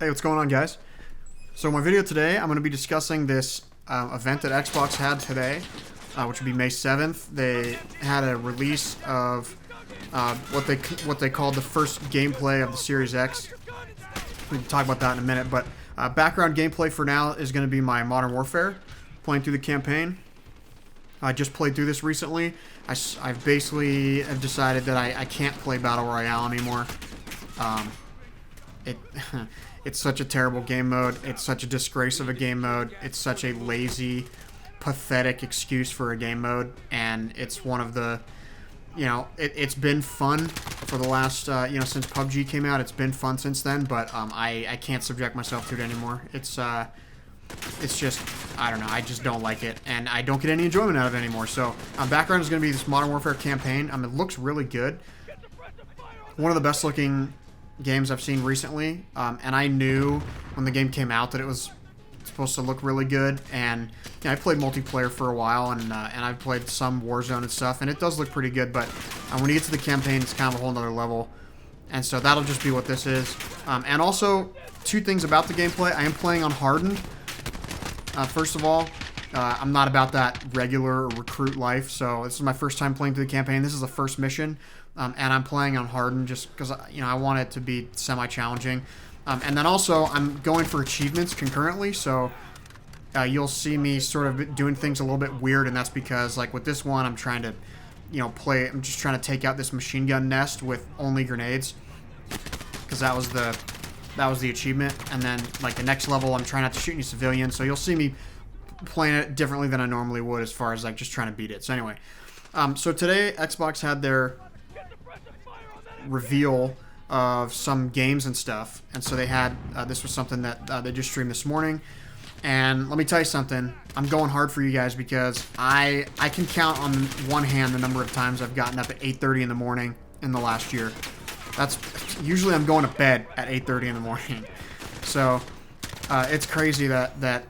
Hey, what's going on, guys? So in my video today, I'm going to be discussing this event that Xbox had today, which would be May 7th. They had a release of what they called the first gameplay of the Series X. We can talk about that in a minute, but background gameplay for now is going to be my Modern Warfare, playing through the campaign. I just played through this recently. I've basically decided that I can't play Battle Royale anymore. It's such a terrible game mode. It's such a disgrace of a game mode. It's such a lazy, pathetic excuse for a game mode. And it's one of the, it's been fun for the last, since PUBG came out. It's been fun since then, but I can't subject myself to it anymore. It's just, I don't know, I just don't like it. And I don't get any enjoyment out of it anymore. So, background is going to be this Modern Warfare campaign. It looks really good. One of the best looking games I've seen recently, and I knew when the game came out that it was supposed to look really good. And I played multiplayer for a while, and I've played some Warzone and stuff, and it does look pretty good. But when you get to the campaign, it's kind of a whole nother level, and so that'll just be what this is. And also, two things about the gameplay: I am playing on hardened. First of all, I'm not about that regular recruit life, so this is my first time playing through the campaign. This is the first mission. And I'm playing on hardened just because, I want it to be semi-challenging. And then also, I'm going for achievements concurrently, so you'll see me sort of doing things a little bit weird, and that's because, like, with this one, I'm trying to, I'm just trying to take out this machine gun nest with only grenades, because that was the achievement. And then, like, the next level, I'm trying not to shoot any civilians, so you'll see me playing it differently than I normally would as far as, like, just trying to beat it. So anyway, so today, Xbox had their reveal of some games and stuff, and so they had this was something that they just streamed this morning. And let me tell you something, I'm going hard for you guys because I can count on one hand the number of times I've gotten up at 8:30 in the morning in the last year. That's usually I'm going to bed at 8:30 in the morning. So it's crazy that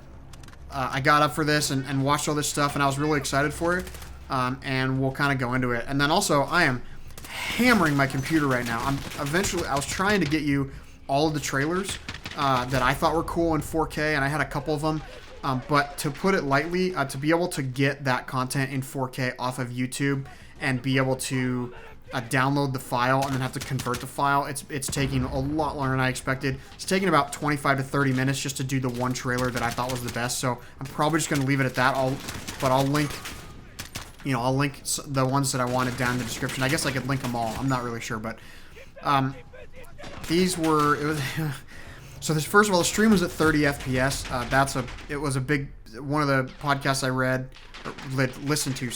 I got up for this and watched all this stuff, and I was really excited for it. And we'll kind of go into it. And then also, I am hammering my computer right now. I was trying to get you all of the trailers that I thought were cool in 4K, and I had a couple of them. But to put it lightly, to be able to get that content in 4K off of YouTube and be able to download the file and then have to convert the file, it's taking a lot longer than I expected. It's taking about 25 to 30 minutes just to do the one trailer that I thought was the best. So I'm probably just going to leave it at that. I'll link the ones that I wanted down in the description. I guess I could link them all. I'm not really sure, but so this, first of all, the stream was at 30 FPS. It was a big, one of the podcasts I listened to,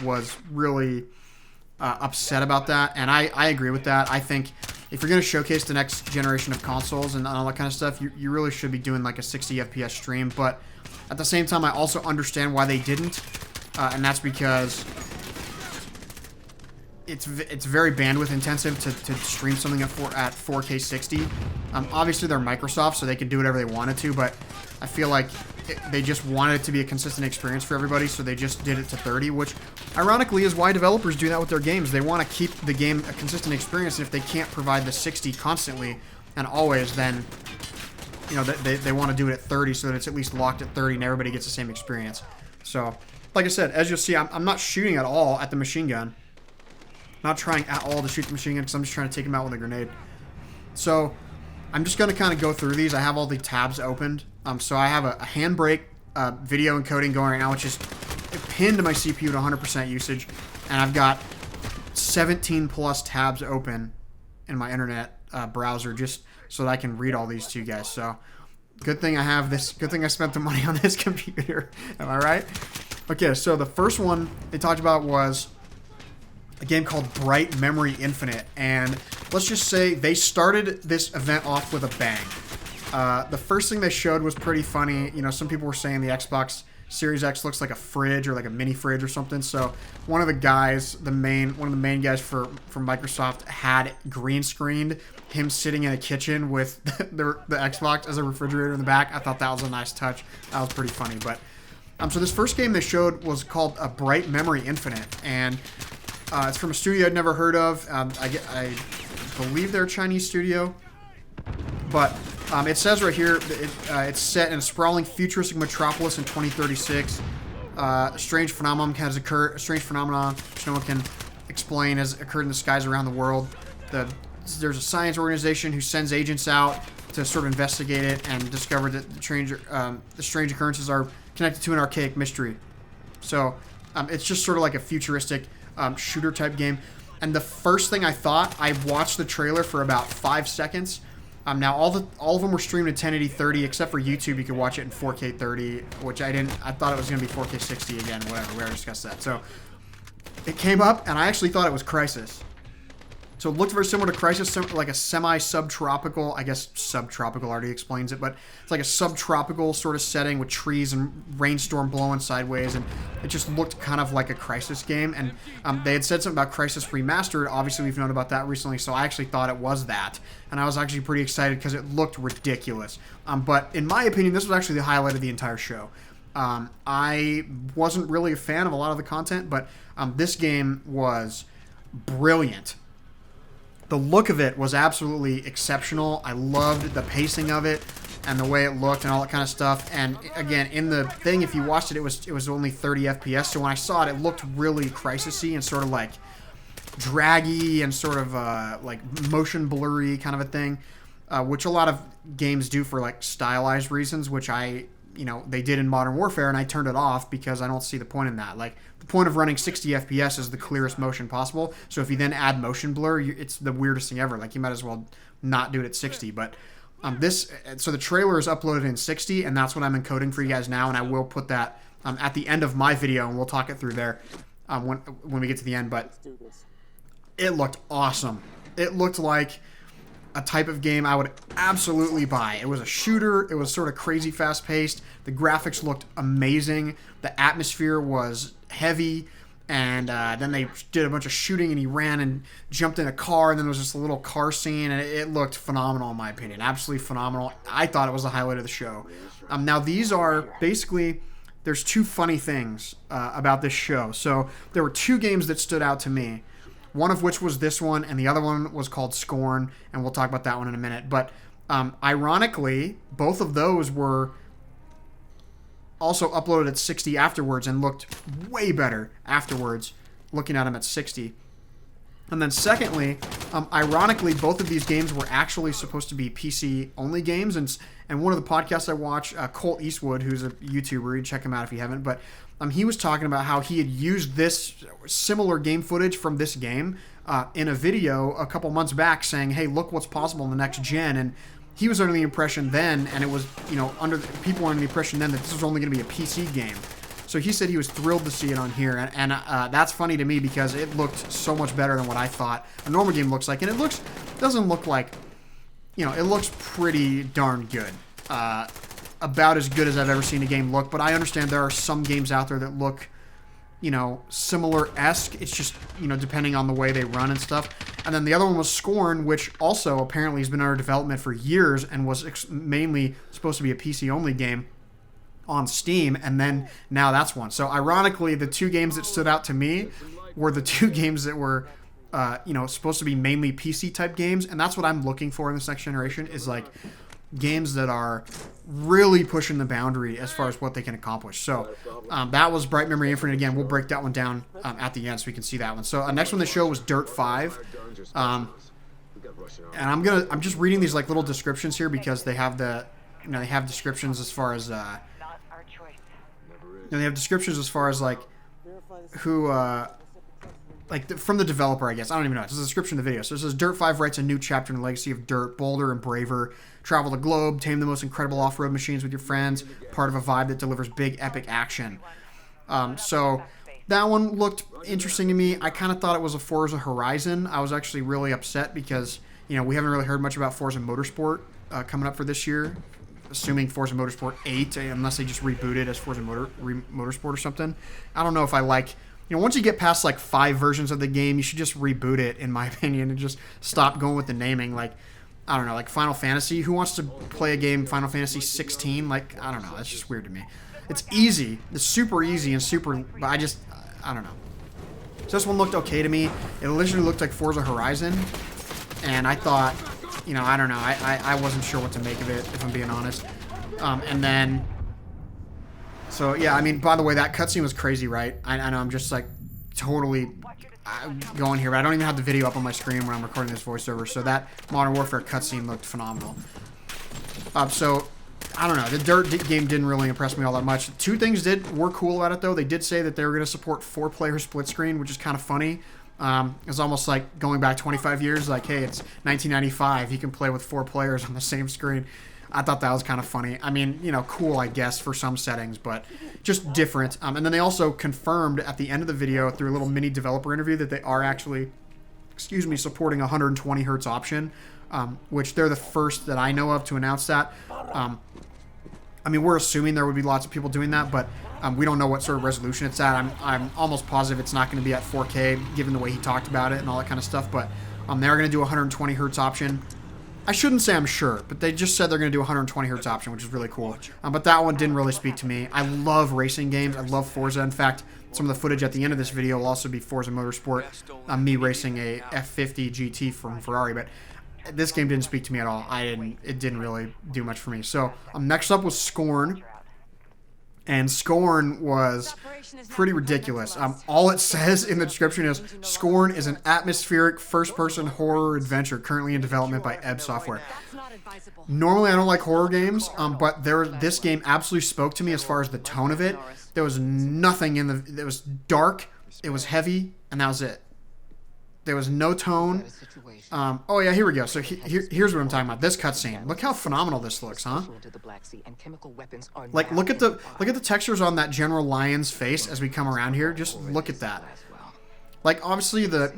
was really upset about that, and I agree with that. I think if you're going to showcase the next generation of consoles and all that kind of stuff, you really should be doing like a 60 FPS stream. But at the same time, I also understand why they didn't. And that's because it's very bandwidth intensive to stream something at 4K 60. Obviously, they're Microsoft, so they can do whatever they wanted to, but I feel like they just wanted it to be a consistent experience for everybody, so they just did it to 30, which ironically is why developers do that with their games. They want to keep the game a consistent experience, and if they can't provide the 60 constantly and always, then they want to do it at 30 so that it's at least locked at 30 and everybody gets the same experience. So, like I said, as you'll see, I'm not shooting at all at the machine gun. Not trying at all to shoot the machine gun because I'm just trying to take him out with a grenade. So I'm just going to kind of go through these. I have all the tabs opened. So I have a handbrake video encoding going right now, which is pinned to my CPU to 100% usage. And I've got 17 plus tabs open in my internet browser just so that I can read all these to you guys. So good thing I have this. Good thing I spent the money on this computer. Am I right? Okay, so the first one they talked about was a game called Bright Memory Infinite, and let's just say they started this event off with a bang. The first thing they showed was pretty funny. Some people were saying the Xbox Series X looks like a fridge or like a mini fridge or something. So one of the guys, one of the main guys from Microsoft, had green screened him sitting in a kitchen with the Xbox as a refrigerator in the back. I thought that was a nice touch. That was pretty funny, but. So this first game they showed was called A Bright Memory Infinite, and it's from a studio I'd never heard of. I believe they're a Chinese studio, But it says right here, it's set in a sprawling futuristic metropolis in 2036. A strange phenomenon has occurred. A strange phenomenon which no one can explain has occurred in the skies around the world. There's a science organization who sends agents out to sort of investigate it and discover that the strange occurrences are connected to an archaic mystery. So it's just sort of like a futuristic shooter type game. And the first thing I thought, I watched the trailer for about 5 seconds. Now all of them were streamed in 1080 30, except for YouTube. You could watch it in 4K 30, which I didn't. I thought it was going to be 4K 60 again. Whatever. We already discussed that. So it came up, and I actually thought it was Crysis. So it looked very similar to Crysis, like a semi-subtropical, I guess subtropical already explains it, but it's like a subtropical sort of setting with trees and rainstorm blowing sideways, and it just looked kind of like a Crysis game. And they had said something about Crysis Remastered. Obviously, we've known about that recently, so I actually thought it was that. And I was actually pretty excited because it looked ridiculous. But in my opinion, this was actually the highlight of the entire show. I wasn't really a fan of a lot of the content, but this game was brilliant. The look of it was absolutely exceptional. I loved the pacing of it and the way it looked and all that kind of stuff. And again, in the thing, if you watched it, it was only 30 FPS. So when I saw it, it looked really Crysis-y and sort of like draggy and sort of like motion blurry kind of a thing, which a lot of games do for like stylized reasons, which they did in Modern Warfare, and I turned it off because I don't see the point in that. Like, the point of running 60 FPS is the clearest motion possible. So if you then add motion blur, it's the weirdest thing ever. Like, you might as well not do it at 60. But so the trailer is uploaded in 60, and that's what I'm encoding for you guys now, and I will put that at the end of my video, and we'll talk it through there when we get to the end. But it looked awesome. It looked like a type of game I would absolutely buy. It was a shooter. It was sort of crazy fast-paced. The graphics looked amazing. The atmosphere was heavy. And then they did a bunch of shooting, and he ran and jumped in a car, and then there was just a little car scene, and it looked phenomenal in my opinion. Absolutely phenomenal. I thought it was the highlight of the show. Now, these are basically... There's two funny things about this show. So there were two games that stood out to me. One of which was this one, and the other one was called Scorn, and we'll talk about that one in a minute. But ironically, both of those were also uploaded at 60 afterwards and looked way better afterwards, looking at them at 60. And then secondly, ironically, both of these games were actually supposed to be PC-only games, and one of the podcasts I watch, Colt Eastwood, who's a YouTuber, you check him out if you haven't, but he was talking about how he had used this similar game footage from this game in a video a couple months back saying, hey, look what's possible in the next gen. And he was under the impression then, and it was, people were under the impression then that this was only going to be a PC game. So he said he was thrilled to see it on here. And that's funny to me because it looked so much better than what I thought a normal game looks like. And it doesn't look like, it looks pretty darn good. About as good as I've ever seen a game look, but I understand there are some games out there that look, similar-esque. It's just, depending on the way they run and stuff. And then the other one was Scorn, which also apparently has been under development for years and was mainly supposed to be a PC-only game on Steam, and then now that's one. So ironically, the two games that stood out to me were the two games that were, supposed to be mainly PC-type games, and that's what I'm looking for in this next generation, is like games that are really pushing the boundary as far as what they can accomplish. So that was Bright Memory Infinite. Again, we'll break that one down at the end so we can see that one. So next one on the show was Dirt 5. And I'm just reading these like little descriptions here because they have they have descriptions as far as they have descriptions as far as like who from the developer, I guess. I don't even know. It's a description of the video. So it says, Dirt 5 writes a new chapter in the legacy of Dirt, bolder and braver. Travel the globe, tame the most incredible off-road machines with your friends. Part of a vibe that delivers big, epic action. So that one looked interesting to me. I kind of thought it was a Forza Horizon. I was actually really upset because, we haven't really heard much about Forza Motorsport coming up for this year. Assuming Forza Motorsport 8, unless they just reboot it as Forza Motorsport or something. I don't know if I like... once you get past like 5 versions of the game, you should just reboot it, in my opinion, and just stop going with the naming. Like, I don't know, like Final Fantasy. Who wants to play a game Final Fantasy 16? Like, I don't know. That's just weird to me. It's easy. It's super easy and super... But I don't know. So this one looked okay to me. It literally looked like Forza Horizon. And I thought, you know, I don't know. I wasn't sure what to make of it, if I'm being honest. And then, so yeah, I mean, by the way, that cutscene was crazy, right? I know I'm just like totally going here, but I don't even have the video up on my screen when I'm recording this voiceover. So that Modern Warfare cutscene looked phenomenal. So I don't know. The Dirt game didn't really impress me all that much. Two things were cool about it though. They did say that they were going to support 4-player split screen, which is kind of funny. It's almost like going back 25 years. Like, hey, it's 1995. You can play with 4 players on the same screen. I thought that was kind of funny. I mean, you know, cool, I guess, for some settings, but just different. And then they also confirmed at the end of the video through a little mini developer interview that they are actually, supporting a 120 hertz option, which they're the first that I know of to announce that. I mean, we're assuming there would be lots of people doing that, but we don't know what sort of resolution it's at. I'm almost positive it's not going to be at 4K, given the way he talked about it and all that kind of stuff, but they are going to do a 120 hertz option. I shouldn't say I'm sure, but they just said they're going to do a 120 hertz option, which is really cool. But that one didn't really speak to me. I love racing games. I love Forza. In fact, some of the footage at the end of this video will also be Forza Motorsport, me racing a F50 GT from Ferrari, but this game didn't speak to me at all. It didn't really do much for me. So next up was Scorn. And Scorn was pretty ridiculous. All it says in the description is, Scorn is an atmospheric first-person horror adventure currently in development by Ebb Software. Normally, I don't like horror games, but this game absolutely spoke to me as far as the tone of it. There was nothing it was dark, it was heavy, and that was it. There was no tone. Oh yeah, here we go. So here's what I'm talking about. This cutscene. Look how phenomenal this looks, huh? Like look at the textures on that General Lion's face as we come around here. Just look at that. Like obviously the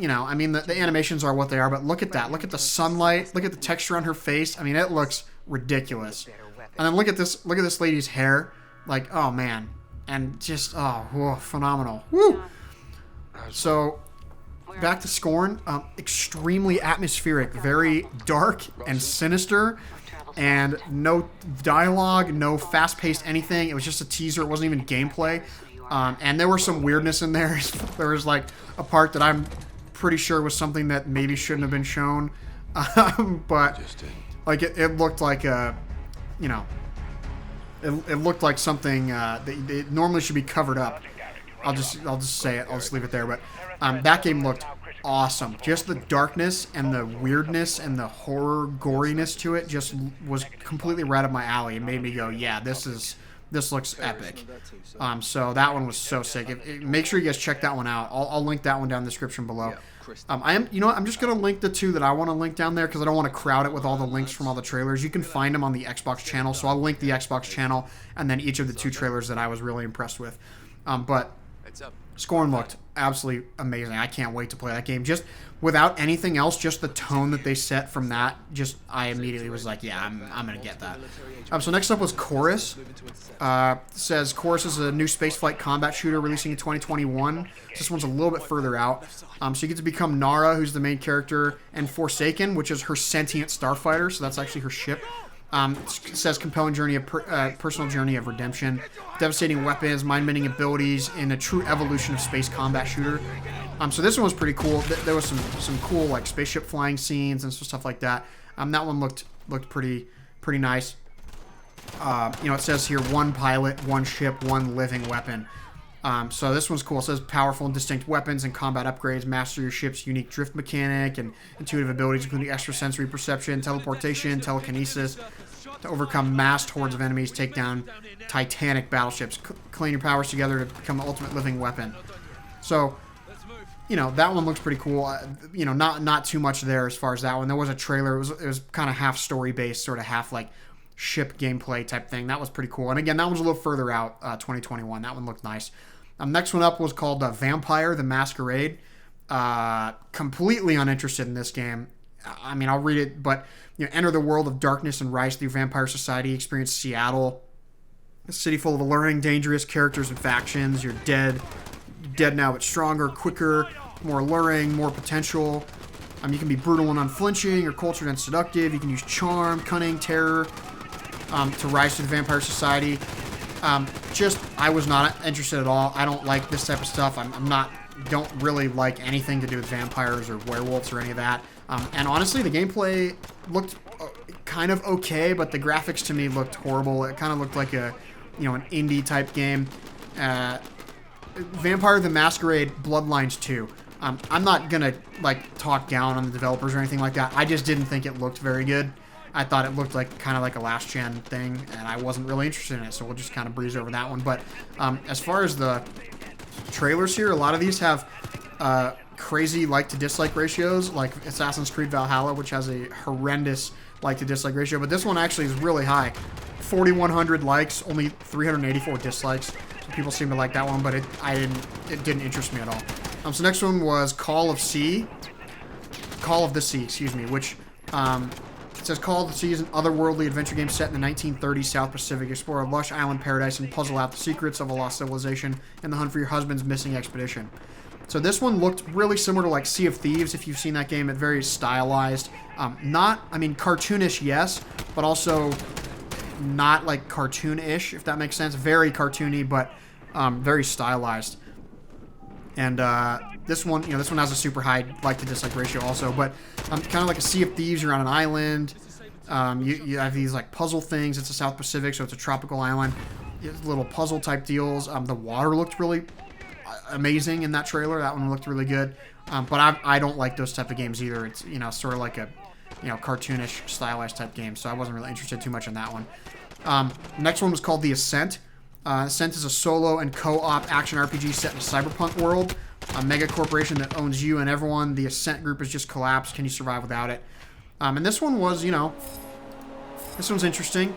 animations are what they are, but look at that. Look at the sunlight. Look at the texture on her face. I mean, it looks ridiculous. And then look at this lady's hair. Like, oh man. And just whoa, phenomenal. Woo. So back to Scorn, extremely atmospheric, very dark and sinister, and no dialogue, no fast-paced anything. It was just a teaser. It wasn't even gameplay. And there was some weirdness in there. There was like a part that I'm pretty sure was something that maybe shouldn't have been shown, but like it looked like it looked like something that it normally should be covered up. I'll just say it. I'll just leave it there. But that game looked awesome. Just the darkness and the weirdness and the horror goriness to it just was completely right up my alley. It made me go, yeah, this looks epic. So that one was so sick. Make sure you guys check that one out. I'll link that one down in the description below. I'm just gonna link the two that I want to link down there because I don't want to crowd it with all the links from all the trailers. You can find them on the Xbox channel, so I'll link the Xbox channel and then each of the 2 trailers that I was really impressed with. But Scorn looked absolutely amazing. I can't wait to play that game. Just without anything else, just the tone that they set from that, I immediately was like, yeah, I'm going to get that. So next up was Chorus. Says Chorus is a new spaceflight combat shooter releasing in 2021. This one's a little bit further out. So you get to become Nara, who's the main character, and Forsaken, which is her sentient starfighter. So that's actually her ship. It says compelling journey of personal journey of redemption, devastating weapons, mind-bending abilities, and a true evolution of space combat shooter. So this one was pretty cool. There was some cool like spaceship flying scenes and stuff like that. That one looked pretty nice. It says here 1 pilot, 1 ship, 1 living weapon. So this one's cool. It says powerful and distinct weapons and combat upgrades, master your ship's unique drift mechanic and intuitive abilities, including extrasensory perception, teleportation, telekinesis, to overcome massed hordes of enemies, take down titanic battleships, clean your powers together to become the ultimate living weapon. So, that one looks pretty cool. Not too much there as far as that one. There was a trailer. It was kind of half story based, sort of half like ship gameplay type thing. That was pretty cool. And again, that one's a little further out, 2021. That one looked nice. Next one up was called Vampire the Masquerade. Completely uninterested in this game. I mean, I'll read it, but enter the world of darkness and rise through vampire society. Experience Seattle, a city full of alluring, dangerous characters and factions. You're dead now, but stronger, quicker, more alluring, more potential. You can be brutal and unflinching, or cultured and seductive. You can use charm, cunning, terror to rise through the vampire society. I was not interested at all. I don't like this type of stuff. Don't really like anything to do with vampires or werewolves or any of that. And honestly, the gameplay looked kind of okay, but the graphics to me looked horrible. It kind of looked like a, an indie type game. Vampire the Masquerade Bloodlines 2. I'm not gonna talk down on the developers or anything like that. I just didn't think it looked very good. I thought it looked kind of like a last gen thing, and I wasn't really interested in it, so we'll just kind of breeze over that one. But as far as the trailers here, a lot of these have crazy like to dislike ratios, like Assassin's Creed Valhalla, which has a horrendous like to dislike ratio, but this one actually is really high. 4,100 likes, only 384 dislikes. So people seem to like that one, but it didn't interest me at all. So next one was Call of the Sea, excuse me, which it says Call of the Sea is an otherworldly adventure game set in the 1930s South Pacific. Explore a lush island paradise and puzzle out the secrets of a lost civilization in the hunt for your husband's missing expedition. So this one looked really similar to like Sea of Thieves, if you've seen that game. It's very stylized. Cartoonish, yes, but also not like cartoon-ish, if that makes sense. Very cartoony, but very stylized. And this one has a super high like to dislike ratio also, but kind of like a Sea of Thieves. You're on an island. You have these like puzzle things. It's a South Pacific, so it's a tropical island. Little puzzle type deals. The water looked really amazing in that trailer. That one looked really good. But I don't like those type of games either. It's sort of like a cartoonish stylized type game, so I wasn't really interested too much in that one. Next one was called The Ascent. Ascent is a solo and co-op action RPG set in a cyberpunk world. A mega corporation that owns you and everyone. The Ascent group has just collapsed. Can you survive without it? And this one was, this one's interesting.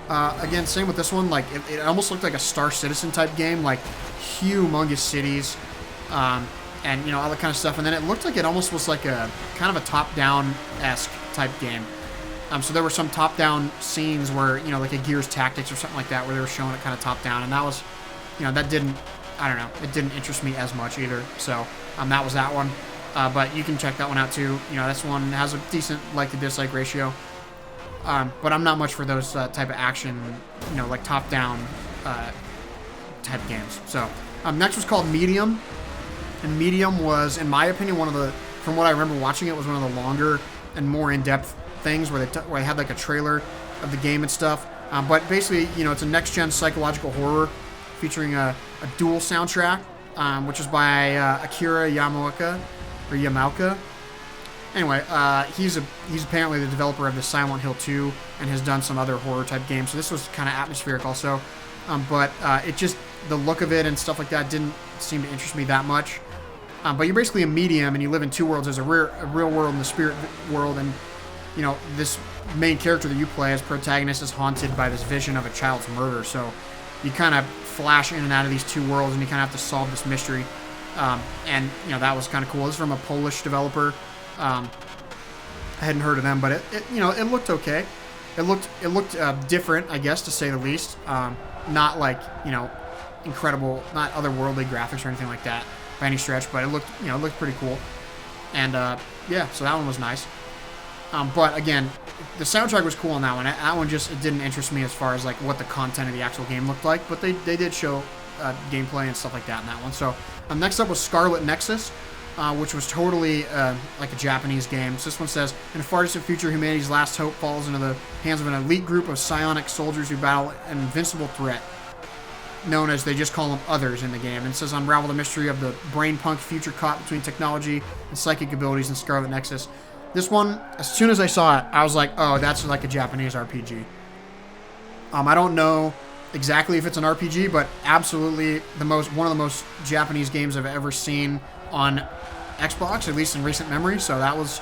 Again, same with this one. Like, it almost looked like a Star Citizen type game, like humongous cities, and all that kind of stuff. And then it looked like it almost was like a kind of a top-down-esque type game. So there were some top-down scenes where, like a Gears Tactics or something like that, where they were showing it kind of top-down, and that was, that didn't, I don't know, it didn't interest me as much either. So that was that one. But you can check that one out too. This one has a decent like to dislike ratio. But I'm not much for those type of action, like top-down type games. So next was called Medium, and Medium was, in my opinion, from what I remember watching it, was one of the longer and more in-depth things where they had like a trailer of the game and stuff. But basically, it's a next-gen psychological horror featuring a dual soundtrack, which is by Akira Yamaoka. Anyway, he's apparently the developer of the Silent Hill 2 and has done some other horror type games. So this was kind of atmospheric also. But it just, the look of it and stuff like that didn't seem to interest me that much. But you're basically a medium and you live in two worlds. There's a real world and the spirit world. And, this main character that you play as protagonist is haunted by this vision of a child's murder. So you kind of flash in and out of these two worlds and you kind of have to solve this mystery. And, that was kind of cool. This is from a Polish developer. I hadn't heard of them, but it looked okay. It looked different, I guess, to say the least. Not like, incredible, not otherworldly graphics or anything like that by any stretch, but it looked pretty cool. And, so that one was nice. But again, the soundtrack was cool on that one. That one just, it didn't interest me as far as like what the content of the actual game looked like, but they did show gameplay and stuff like that in that one. So next up was Scarlett Nexus, which was totally like a Japanese game. So this one says, in a far distant future, humanity's last hope falls into the hands of an elite group of psionic soldiers who battle an invincible threat, known as, they just call them Others in the game. And it says, unravel the mystery of the brain-punk future caught between technology and psychic abilities in Scarlett Nexus. This one, as soon as I saw it, I was like, oh, that's like a Japanese RPG. I don't know exactly if it's an RPG, but absolutely one of the most Japanese games I've ever seen on Xbox, at least in recent memory. So that was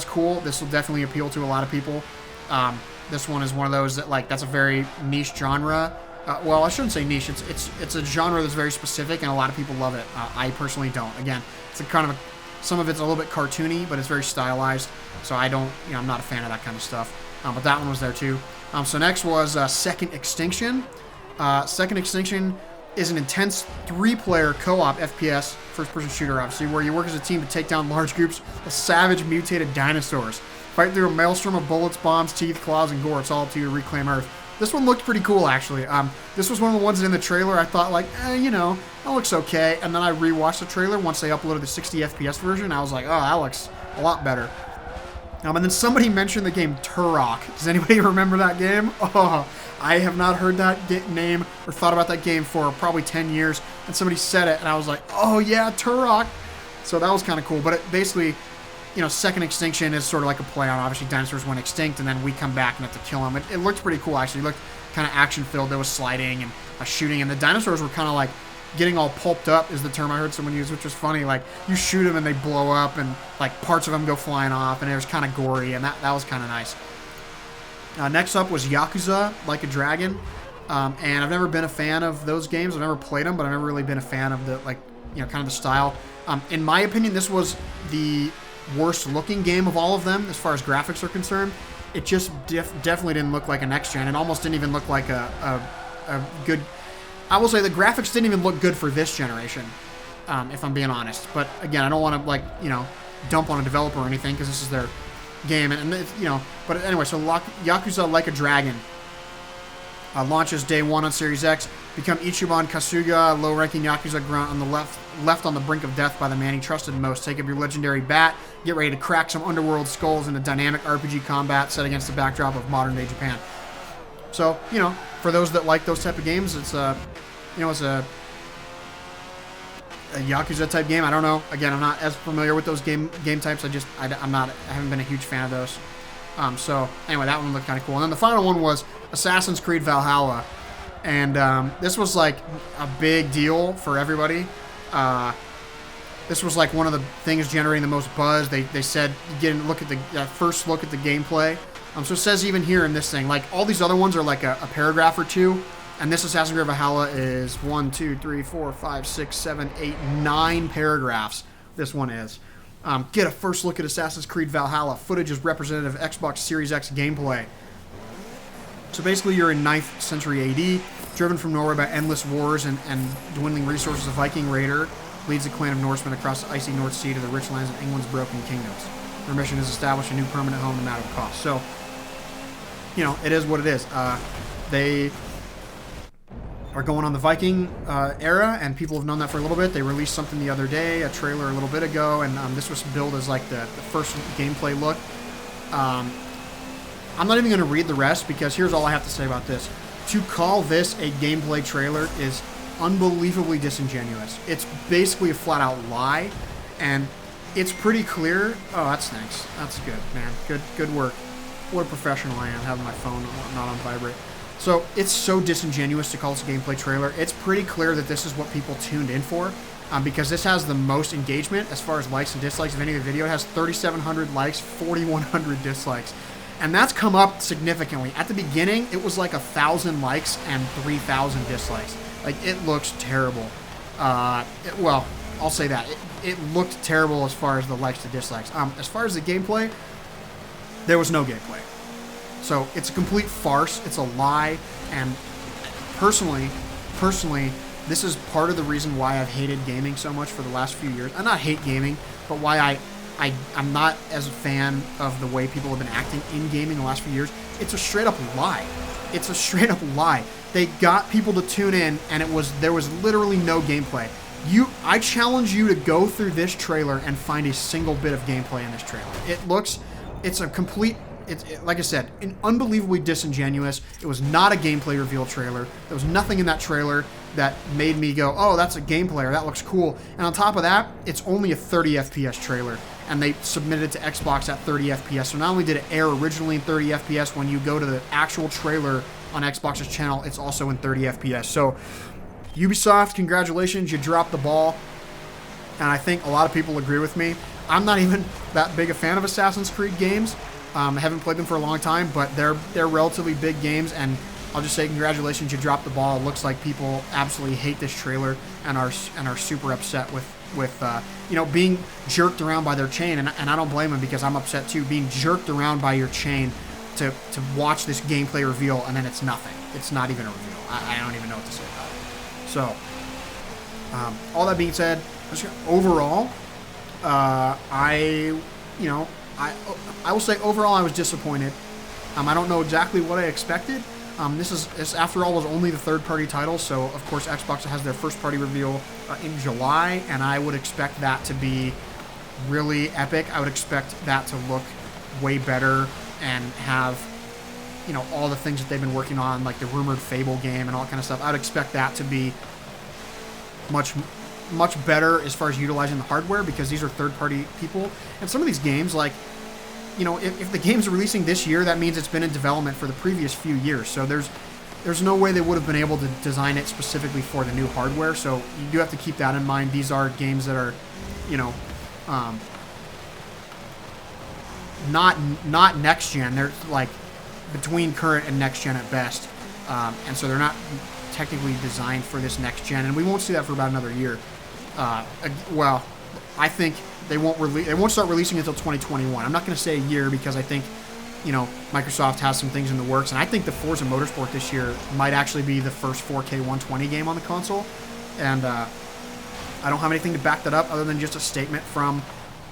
cool. This will definitely appeal to a lot of people. This one is one of those that, like, that's a very niche genre. Well, I shouldn't say niche. It's a genre that's very specific, and a lot of people love it. I personally don't. Again, it's a kind of some of it's a little bit cartoony, but it's very stylized. So I don't, I'm not a fan of that kind of stuff. But that one was there too. So next was Second Extinction. Second Extinction is an intense 3-player co-op FPS, first-person shooter, obviously, where you work as a team to take down large groups of savage, mutated dinosaurs. Fight through a maelstrom of bullets, bombs, teeth, claws, and gore. It's all up to you to reclaim Earth. This one looked pretty cool, actually. This was one of the ones in the trailer I thought, like, that looks okay. And then I rewatched the trailer once they uploaded the 60 FPS version. I was like, oh, that looks a lot better. And then somebody mentioned the game Turok. Does anybody remember that game? Oh, I have not heard that name or thought about that game for probably 10 years. And somebody said it, and I was like, oh yeah, Turok. So that was kind of cool. But it basically, you know, Second Extinction is sort of like a play on, obviously, dinosaurs went extinct, and then we come back and have to kill them. It looked pretty cool, actually. It looked kind of action-filled. There was sliding and shooting, and the dinosaurs were kind of like getting all pulped up is the term I heard someone use, which was funny. Like, you shoot them and they blow up, and like parts of them go flying off, and it was kind of gory, and that was kind of nice. Next up was Yakuza Like a Dragon, and I've never been a fan of those games. I've never played them, but I've never really been a fan of the, like, you know, kind of the style. In my opinion, this was the worst looking game of all of them as far as graphics are concerned. It just definitely didn't look like a next gen. It almost didn't even look like a good. I will say the graphics didn't even look good for this generation, if I'm being honest. But again, I don't want to, like, you know, dump on a developer or anything, because this is their game, and you know. But anyway, so Yakuza Like a Dragon launches day 1 on Series X. Become Ichiban Kasuga, low-ranking Yakuza grunt on the left on the brink of death by the man he trusted most. Take up your legendary bat, get ready to crack some underworld skulls in a dynamic RPG combat set against the backdrop of modern-day Japan. So, you know, for those that like those type of games, it's you know, it's a Yakuza type game. I don't know. Again, I'm not as familiar with those game types. I haven't been a huge fan of those. So anyway, that one looked kind of cool. And then the final one was Assassin's Creed Valhalla, and this was like a big deal for everybody. This was like one of the things generating the most buzz. They said get a look at the first look at the gameplay. So it says even here in this thing, like all these other ones are like a paragraph or two, and this Assassin's Creed Valhalla is 1, 2, 3, 4, 5, 6, 7, 8, 9 paragraphs. This one is. Get a first look at Assassin's Creed Valhalla. Footage is representative of Xbox Series X gameplay. So basically you're in 9th century AD, driven from Norway by endless wars and dwindling resources. A Viking raider leads a clan of Norsemen across the icy North Sea to the rich lands of England's broken kingdoms. Their mission is to establish a new permanent home no matter the cost. So, you know, it is what it is. They are going on the Viking era, and people have known that for a little bit. They released something the other day, a trailer a little bit ago, and this was billed as like the first gameplay look. I'm not even going to read the rest, because here's all I have to say about this. To call this a gameplay trailer is unbelievably disingenuous. It's basically a flat-out lie, and it's pretty clear. Oh, that's nice. That's good, man. Good work. What a professional I am, having my phone not on vibrate. So it's so disingenuous to call this a gameplay trailer. It's pretty clear that this is what people tuned in for, because this has the most engagement as far as likes and dislikes of any of the video. It has 3,700 likes, 4,100 dislikes. And that's come up significantly. At the beginning, it was like 1,000 likes and 3,000 dislikes. Like, it looks terrible. Well, I'll say that. It looked terrible as far as the likes to dislikes. As far as the gameplay, there was no gameplay. So it's a complete farce. It's a lie. And personally, this is part of the reason why I've hated gaming so much for the last few years. I not hate gaming, but why I'm not as a fan of the way people have been acting in gaming the last few years. It's a straight up lie. It's a straight up lie. They got people to tune in, and there was literally no gameplay. I challenge you to go through this trailer and find a single bit of gameplay in this trailer. It's a complete, like I said, unbelievably disingenuous. It was not a gameplay reveal trailer. There was nothing in that trailer that made me go, oh, that's a gameplay, or that looks cool. And on top of that, it's only a 30 FPS trailer, and they submitted it to Xbox at 30 FPS. So not only did it air originally in 30 FPS, when you go to the actual trailer on Xbox's channel, it's also in 30 FPS. So Ubisoft, congratulations, you dropped the ball. And I think a lot of people agree with me. I'm not even that big a fan of Assassin's Creed games. I haven't played them for a long time, but they're relatively big games, and I'll just say congratulations, you dropped the ball. It looks like people absolutely hate this trailer and are super upset with you know, being jerked around by their chain, and I don't blame them, because I'm upset too, being jerked around by your chain to watch this gameplay reveal, and then it's nothing. It's not even a reveal. I don't even know what to say about it. So, all that being said, overall, I will say overall I was disappointed. I don't know exactly what I expected. This after all was only the third-party title, so of course Xbox has their first-party reveal in July, and I would expect that to be really epic. I would expect that to look way better and have, you know, all the things that they've been working on, like the rumored Fable game and all that kind of stuff. I'd expect that to be much better as far as utilizing the hardware, because these are third-party people. And some of these games, like, you know, if the game's releasing this year, that means it's been in development for the previous few years. So there's no way they would have been able to design it specifically for the new hardware. So you do have to keep that in mind. These are games that are, you know, not next gen. They're like between current and next gen at best, and so they're not technically designed for this next gen. And we won't see that for about another year. Well, I think they won't start releasing until 2021. I'm not going to say a year, because I think, you know, Microsoft has some things in the works, and I think the Forza Motorsport this year might actually be the first 4K 120 game on the console. And I don't have anything to back that up other than just a statement from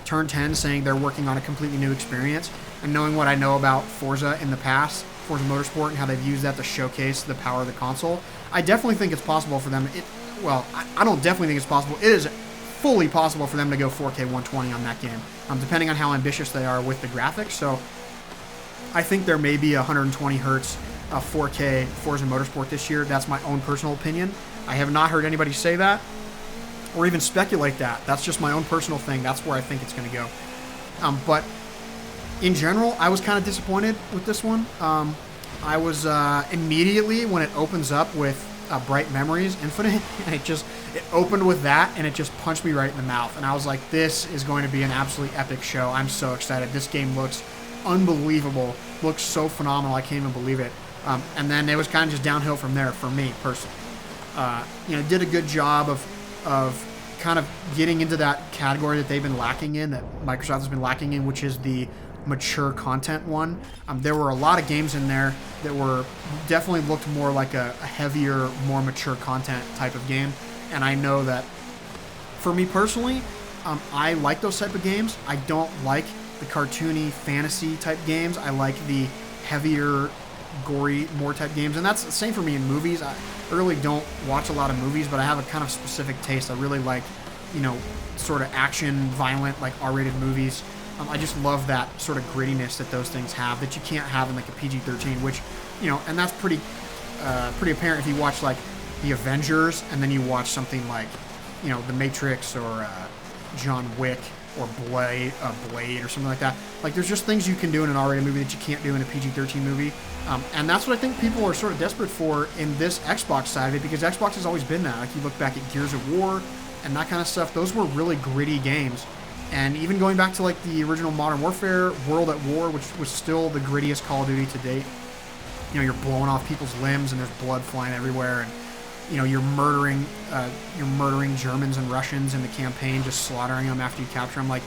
Turn 10 saying they're working on a completely new experience. And knowing what I know about Forza in the past, Forza Motorsport, and how they've used that to showcase the power of the console, I definitely think it's possible for them. I don't definitely think it's possible. It is fully possible for them to go 4K 120 on that game, depending on how ambitious they are with the graphics. So I think there may be a 120 hertz 4K Forza Motorsport this year. That's my own personal opinion. I have not heard anybody say that or even speculate that. That's just my own personal thing. That's where I think it's going to go. But in general, I was kind of disappointed with this one. I was immediately, when it opens up with Bright Memories Infinite, and it opened with that, and it just punched me right in the mouth. And I was like, this is going to be an absolutely epic show. I'm so excited. This game looks unbelievable. Looks so phenomenal. I can't even believe it. And then it was kind of just downhill from there for me personally. You know, did a good job of kind of getting into that category that they've been lacking in, that Microsoft has been lacking in, which is the mature content one. There were a lot of games in there that were definitely looked more like a heavier, more mature content type of game. And I know that for me personally, I like those type of games. I don't like the cartoony fantasy type games. I like the heavier, gory, more type games. And that's the same for me in movies. I really don't watch a lot of movies, but I have a kind of specific taste. I really like, you know, sort of action, violent, like R-rated movies. I just love that sort of grittiness that those things have that you can't have in like a PG-13, which, you know, and that's pretty apparent if you watch like The Avengers and then you watch something like, you know, The Matrix or John Wick or Blade or something like that. Like, there's just things you can do in an R-rated movie that you can't do in a PG-13 movie. And that's what I think people are sort of desperate for in this Xbox side of it, because Xbox has always been that. Like, you look back at Gears of War and that kind of stuff, those were really gritty games. And even going back to like the original Modern Warfare, World at War, which was still the grittiest Call of Duty to date. You know, you're blowing off people's limbs and there's blood flying everywhere, and you know, you're murdering Germans and Russians in the campaign, just slaughtering them after you capture them. Like,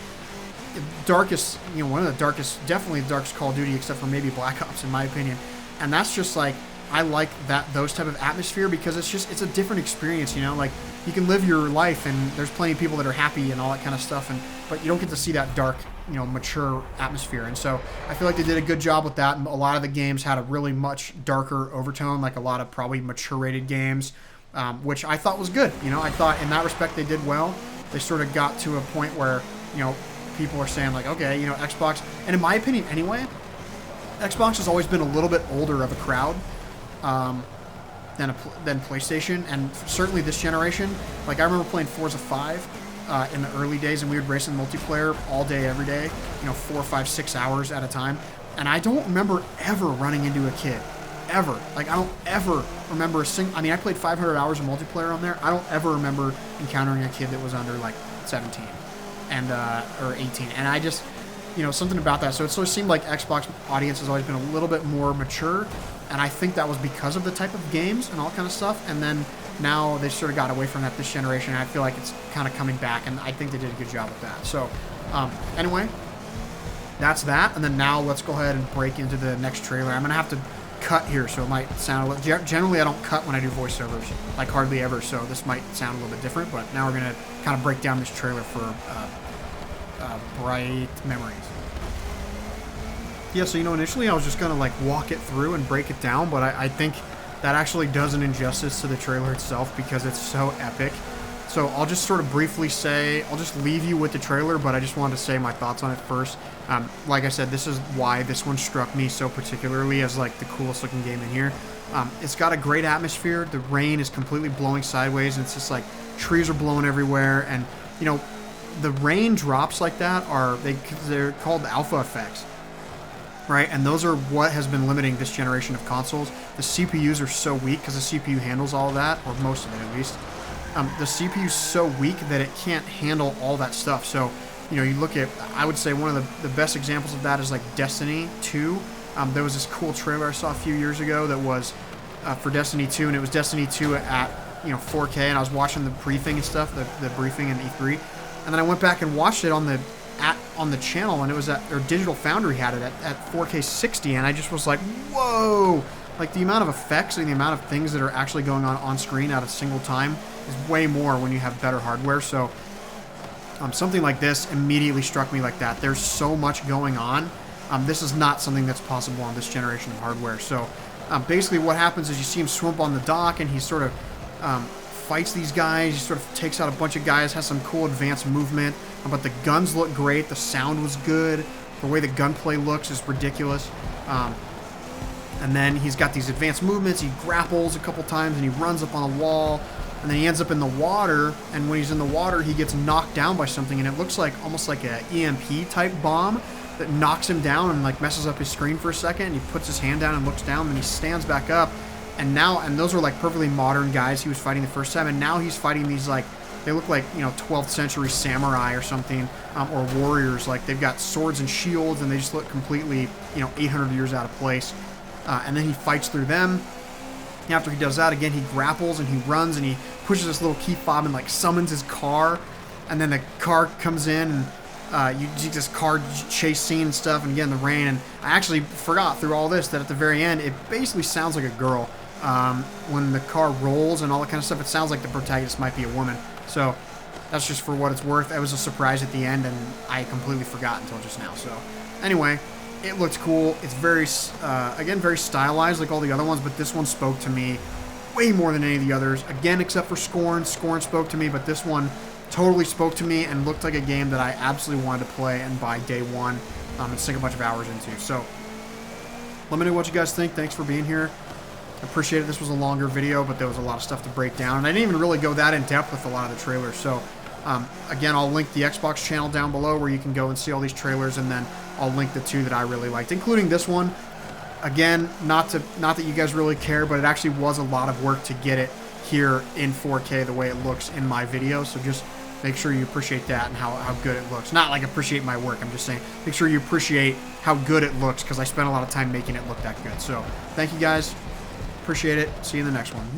darkest, you know, one of the darkest, definitely the darkest Call of Duty, except for maybe Black Ops in my opinion. And that's just like, I like those type of atmosphere, because it's a different experience, you know, like you can live your life and there's plenty of people that are happy and all that kind of stuff, but you don't get to see that dark, you know, mature atmosphere. And so I feel like they did a good job with that. And a lot of the games had a really much darker overtone, like a lot of probably mature rated games, which I thought was good. You know, I thought in that respect they did well. They sort of got to a point where, you know, people are saying like, okay, you know, Xbox, and in my opinion anyway, Xbox has always been a little bit older of a crowd than PlayStation, and certainly this generation. Like, I remember playing Forza 5 in the early days, and we would race in multiplayer all day, every day, you know, 4, 5, 6 hours at a time. And I don't remember ever running into a kid, ever. Like, I don't ever remember I mean, I played 500 hours of multiplayer on there. I don't ever remember encountering a kid that was under like 17 and or 18. And I just, you know, something about that. So it sort of seemed like Xbox audience has always been a little bit more mature. And I think that was because of the type of games and all kind of stuff. And then now they sort of got away from that this generation. And I feel like it's kind of coming back. And I think they did a good job with that. So anyway, that's that. And then now let's go ahead and break into the next trailer. I'm going to have to cut here, so it might sound a little... Generally, I don't cut when I do voiceovers, like hardly ever. So this might sound a little bit different. But now we're going to kind of break down this trailer for Bright Memories. Yeah, so, you know, initially I was just going to, like, walk it through and break it down, but I think that actually does an injustice to the trailer itself, because it's so epic. So I'll just sort of briefly say, I'll just leave you with the trailer, but I just wanted to say my thoughts on it first. Like I said, this is why this one struck me so particularly as like the coolest looking game in here. It's got a great atmosphere. The rain is completely blowing sideways, and it's just like trees are blowing everywhere. And you know, the rain drops like that they're called alpha effects, right? And those are what has been limiting this generation of consoles. The CPUs are so weak because the CPU handles all of that, or most of it at least. The CPU is so weak that it can't handle all that stuff. So, you know, you look at, I would say one of the best examples of that is like Destiny 2. There was this cool trailer I saw a few years ago that was for Destiny 2, and it was Destiny 2 at, you know, 4K, and I was watching the briefing and stuff, the briefing in E3, and then I went back and watched it on the channel, and it was or Digital Foundry had it at 4K 60, and I just was like, whoa! Like the amount of effects and the amount of things that are actually going on screen at a single time is way more when you have better hardware. So something like this immediately struck me like that. There's so much going on. This is not something that's possible on this generation of hardware. So basically what happens is you see him swoop on the dock, and he sort of fights these guys. He sort of takes out a bunch of guys, has some cool advanced movement, but the guns look great. The sound was good. The way the gunplay looks is ridiculous. And then he's got these advanced movements. He grapples a couple times, and he runs up on a wall, and then he ends up in the water, and when he's in the water, he gets knocked down by something, and it looks like almost like an EMP type bomb that knocks him down and like messes up his screen for a second, and he puts his hand down and looks down, and he stands back up, and those are like perfectly modern guys he was fighting the first time, and now he's fighting these like, they look like, you know, 12th century samurai or something, or warriors. Like they've got swords and shields, and they just look completely, you know, 800 years out of place. And then he fights through them. After he does that, again, he grapples and he runs and he pushes this little key fob and like summons his car. And then the car comes in, and you see this car chase scene and stuff, and again, the rain. And I actually forgot through all this that at the very end, it basically sounds like a girl. When the car rolls and all that kind of stuff, it sounds like the protagonist might be a woman. So that's just for what it's worth. It was a surprise at the end, and I completely forgot until just now. So anyway, it looked cool. It's very, again, very stylized like all the other ones, but this one spoke to me way more than any of the others. Again, except for Scorn. Scorn spoke to me, but this one totally spoke to me and looked like a game that I absolutely wanted to play and buy day one and sink a bunch of hours into. So let me know what you guys think. Thanks for being here. I appreciate it. This was a longer video, but there was a lot of stuff to break down, and I didn't even really go that in depth with a lot of the trailers. So again, I'll link the Xbox channel down below where you can go and see all these trailers, and then I'll link the two that I really liked, including this one. Again, not that you guys really care, but it actually was a lot of work to get it here in 4K the way it looks in my video. So just make sure you appreciate that and how good it looks. Not like appreciate my work. I'm just saying make sure you appreciate how good it looks, because I spent a lot of time making it look that good. So thank you guys. Appreciate it. See you in the next one.